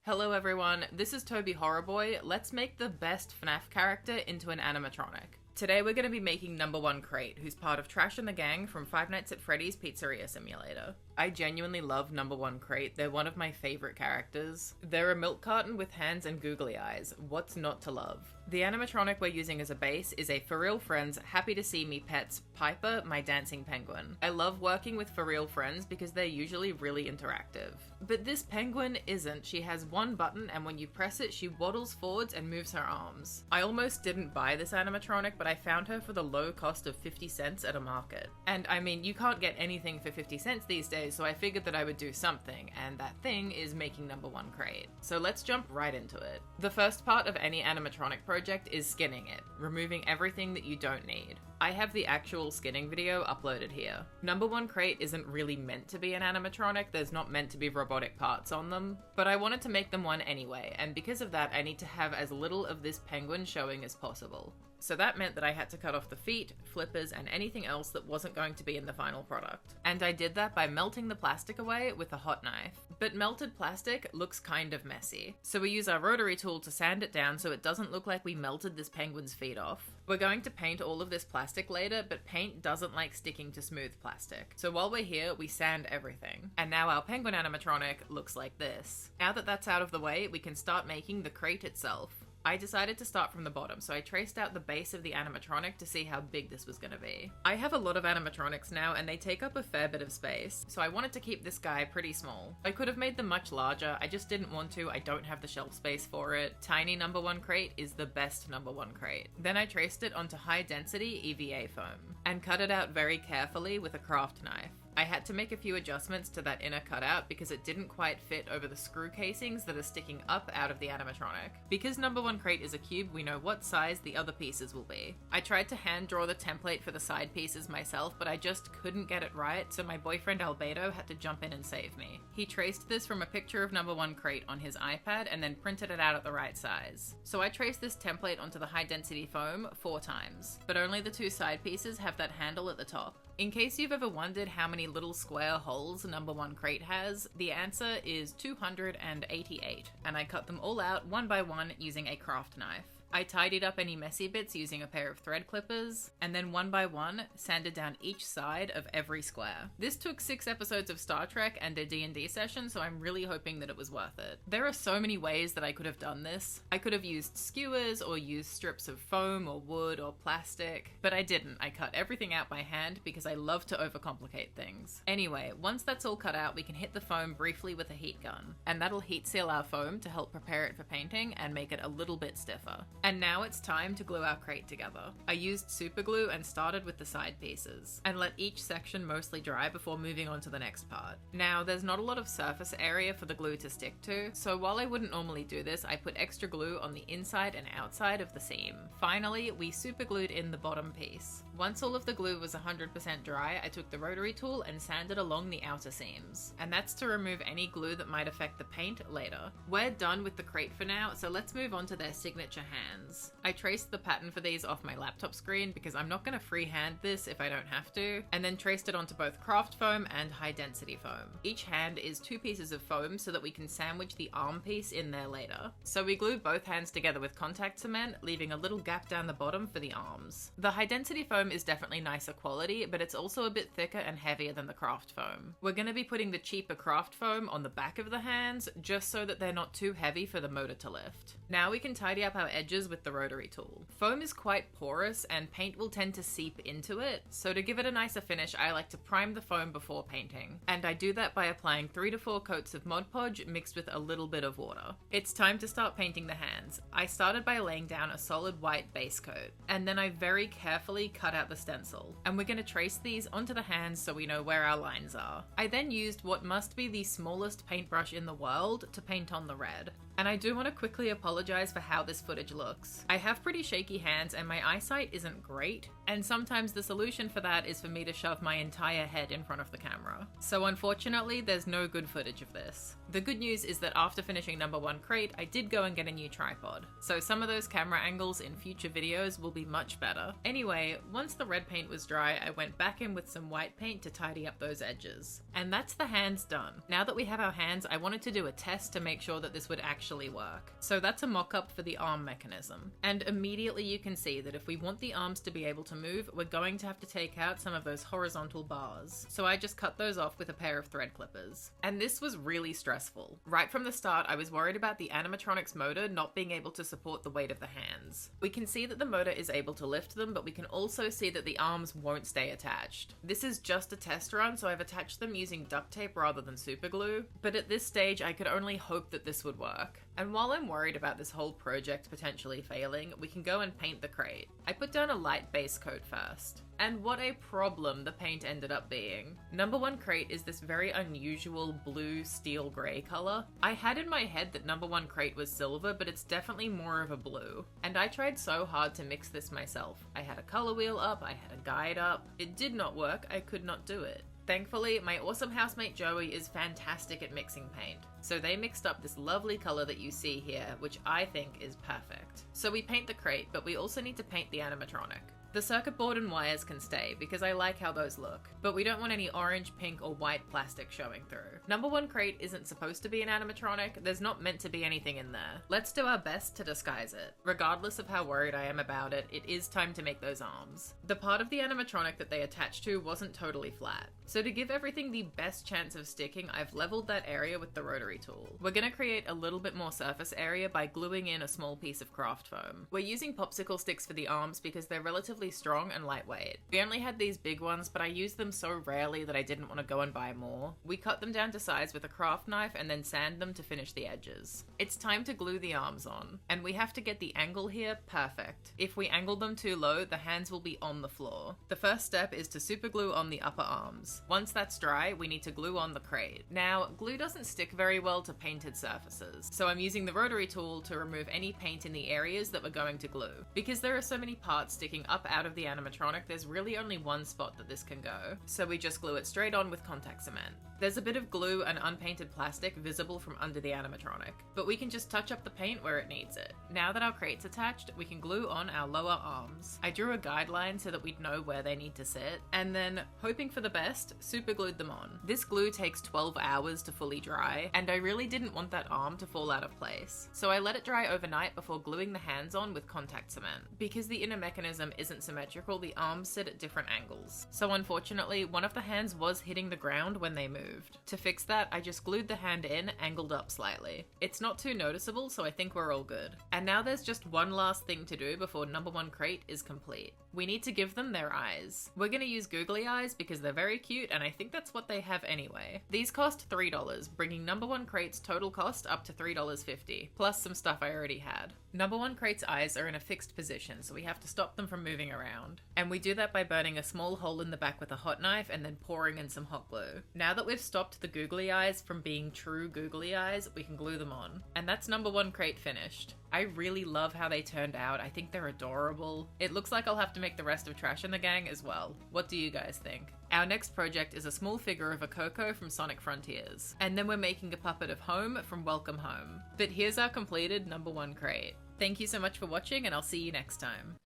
Hello everyone, this is Toby Horrorboy. Let's make the best Fnaf character into an animatronic. Today we're going to be making Number One Crate, who's part of Trash and the Gang from Five Nights at Freddy's Pizzeria Simulator. I genuinely love Number One Crate, they're one of my favorite characters. They're a milk carton with hands and googly eyes, what's not to love? The animatronic we're using as a base is a For Real Friends Happy to See Me Pets Piper, my dancing penguin. I love working with For Real Friends because they're usually really interactive. But this penguin isn't. She has one button and when you press it she waddles forwards and moves her arms. I almost didn't buy this animatronic, but I found her for the low cost of 50 cents at a market. And I mean, you can't get anything for 50 cents these days, so I figured that I would do something, and that thing is making Number One Crate. So let's jump right into it. The first part of any animatronic project is skinning it, removing everything that you don't need. I have the actual skinning video uploaded here. Number One Crate isn't really meant to be an animatronic, there's not meant to be robotic parts on them, but I wanted to make them one anyway, and because of that I need to have as little of this penguin showing as possible. So that meant that I had to cut off the feet, flippers, and anything else that wasn't going to be in the final product. And I did that by melting the plastic away with a hot knife. But melted plastic looks kind of messy. So we use our rotary tool to sand it down so it doesn't look like we melted this penguin's feet off. We're going to paint all of this plastic later, but paint doesn't like sticking to smooth plastic. So while we're here, we sand everything. And now our penguin animatronic looks like this. Now that that's out of the way, we can start making the crate itself. I decided to start from the bottom, so I traced out the base of the animatronic to see how big this was going to be. I have a lot of animatronics now, and they take up a fair bit of space, so I wanted to keep this guy pretty small. I could have made them much larger, I just didn't want to, I don't have the shelf space for it. Tiny Number One Crate is the best Number One Crate. Then I traced it onto high density EVA foam, and cut it out very carefully with a craft knife. I had to make a few adjustments to that inner cutout because it didn't quite fit over the screw casings that are sticking up out of the animatronic. Because Number One Crate is a cube, we know what size the other pieces will be. I tried to hand draw the template for the side pieces myself, but I just couldn't get it right, so my boyfriend Albedo had to jump in and save me. He traced this from a picture of Number One Crate on his iPad and then printed it out at the right size. So I traced this template onto the high density foam 4 times, but only the 2 side pieces have that handle at the top. In case you've ever wondered how many little square holes Number One Crate has, the answer is 288, and I cut them all out one by one using a craft knife. I tidied up any messy bits using a pair of thread clippers, and then one by one, sanded down each side of every square. This took 6 episodes of Star Trek and a D&D session, so I'm really hoping that it was worth it. There are so many ways that I could have done this. I could have used skewers, or used strips of foam, or wood, or plastic, but I didn't. I cut everything out by hand because I love to overcomplicate things. Anyway, once that's all cut out, we can hit the foam briefly with a heat gun, and that'll heat seal our foam to help prepare it for painting and make it a little bit stiffer. And now it's time to glue our crate together. I used super glue and started with the side pieces, and let each section mostly dry before moving on to the next part. Now, there's not a lot of surface area for the glue to stick to, so while I wouldn't normally do this, I put extra glue on the inside and outside of the seam. Finally, we super glued in the bottom piece. Once all of the glue was 100% dry, I took the rotary tool and sanded along the outer seams. And that's to remove any glue that might affect the paint later. We're done with the crate for now, so let's move on to their signature hands. I traced the pattern for these off my laptop screen because I'm not going to freehand this if I don't have to, and then traced it onto both craft foam and high density foam. Each hand is 2 pieces of foam so that we can sandwich the arm piece in there later. So we glue both hands together with contact cement, leaving a little gap down the bottom for the arms. The high density foam is definitely nicer quality, but it's also a bit thicker and heavier than the craft foam. We're going to be putting the cheaper craft foam on the back of the hands, just so that they're not too heavy for the motor to lift. Now we can tidy up our edges with the rotary tool. Foam is quite porous and paint will tend to seep into it, so to give it a nicer finish I like to prime the foam before painting. And I do that by applying 3 to 4 coats of Mod Podge mixed with a little bit of water. It's time to start painting the hands. I started by laying down a solid white base coat, and then I very carefully cut out the stencil. And we're going to trace these onto the hands so we know where our lines are. I then used what must be the smallest paintbrush in the world to paint on the red. And I do want to quickly apologize for how this footage looks. looks. I have pretty shaky hands and my eyesight isn't great, and sometimes the solution for that is for me to shove my entire head in front of the camera. So unfortunately, there's no good footage of this. The good news is that after finishing number 1 crate, I did go and get a new tripod, so some of those camera angles in future videos will be much better. Anyway, once the red paint was dry, I went back in with some white paint to tidy up those edges. And that's the hands done. Now that we have our hands, I wanted to do a test to make sure that this would actually work. So that's a mock-up for the arm mechanism. And immediately you can see that if we want the arms to be able to move, we're going to have to take out some of those horizontal bars. So I just cut those off with a pair of thread clippers. And this was really stressful. Right from the start, I was worried about the animatronic's motor not being able to support the weight of the hands. We can see that the motor is able to lift them, but we can also see that the arms won't stay attached. This is just a test run, so I've attached them using duct tape rather than super glue, but at this stage I could only hope that this would work. And while I'm worried about this whole project potentially failing, we can go and paint the crate. I put down a light base coat first. And what a problem the paint ended up being. Number 1 crate is this very unusual blue steel grey colour. I had in my head that number 1 crate was silver, but it's definitely more of a blue. And I tried so hard to mix this myself. I had a colour wheel up, I had a guide up. It did not work, I could not do it. Thankfully, my awesome housemate Joey is fantastic at mixing paint, so they mixed up this lovely colour that you see here, which I think is perfect. So we paint the crate, but we also need to paint the animatronic. The circuit board and wires can stay because I like how those look, but we don't want any orange, pink, or white plastic showing through. Number 1 crate isn't supposed to be an animatronic, there's not meant to be anything in there. Let's do our best to disguise it. Regardless of how worried I am about it, it is time to make those arms. The part of the animatronic that they attached to wasn't totally flat, so to give everything the best chance of sticking, I've leveled that area with the rotary tool. We're gonna create a little bit more surface area by gluing in a small piece of craft foam. We're using popsicle sticks for the arms because they're relatively strong and lightweight. We only had these big ones, but I used them so rarely that I didn't want to go and buy more. We cut them down to size with a craft knife and then sand them to finish the edges. It's time to glue the arms on, and we have to get the angle here perfect. If we angle them too low, the hands will be on the floor. The first step is to super glue on the upper arms. Once that's dry, we need to glue on the crate. Now, glue doesn't stick very well to painted surfaces, so I'm using the rotary tool to remove any paint in the areas that we're going to glue. Because there are so many parts sticking up out of the animatronic, there's really only one spot that this can go, so we just glue it straight on with contact cement. There's a bit of glue and unpainted plastic visible from under the animatronic, but we can just touch up the paint where it needs it. Now that our crate's attached, we can glue on our lower arms. I drew a guideline so that we'd know where they need to sit, and then, hoping for the best, super glued them on. This glue takes 12 hours to fully dry, and I really didn't want that arm to fall out of place, so I let it dry overnight before gluing the hands on with contact cement. Because the inner mechanism isn't symmetrical, the arms sit at different angles. So unfortunately, one of the hands was hitting the ground when they moved. To fix that, I just glued the hand in, angled up slightly. It's not too noticeable, so I think we're all good. And now there's just one last thing to do before number 1 crate is complete. We need to give them their eyes. We're gonna use googly eyes because they're very cute, and I think that's what they have anyway. These cost $3, bringing number 1 crate's total cost up to $3.50, plus some stuff I already had. Number 1 crate's eyes are in a fixed position, so we have to stop them from moving around. And we do that by burning a small hole in the back with a hot knife and then pouring in some hot glue. Now that we've stopped the googly eyes from being true googly eyes, we can glue them on. And that's number 1 crate finished. I really love how they turned out. I think they're adorable. It looks like I'll have to make the rest of Trash and the Gang as well. What do you guys think? Our next project is a small figure of a Koco from Sonic Frontiers. And then we're making a puppet of Home from Welcome Home. But here's our completed number 1 crate. Thank you so much for watching, and I'll see you next time.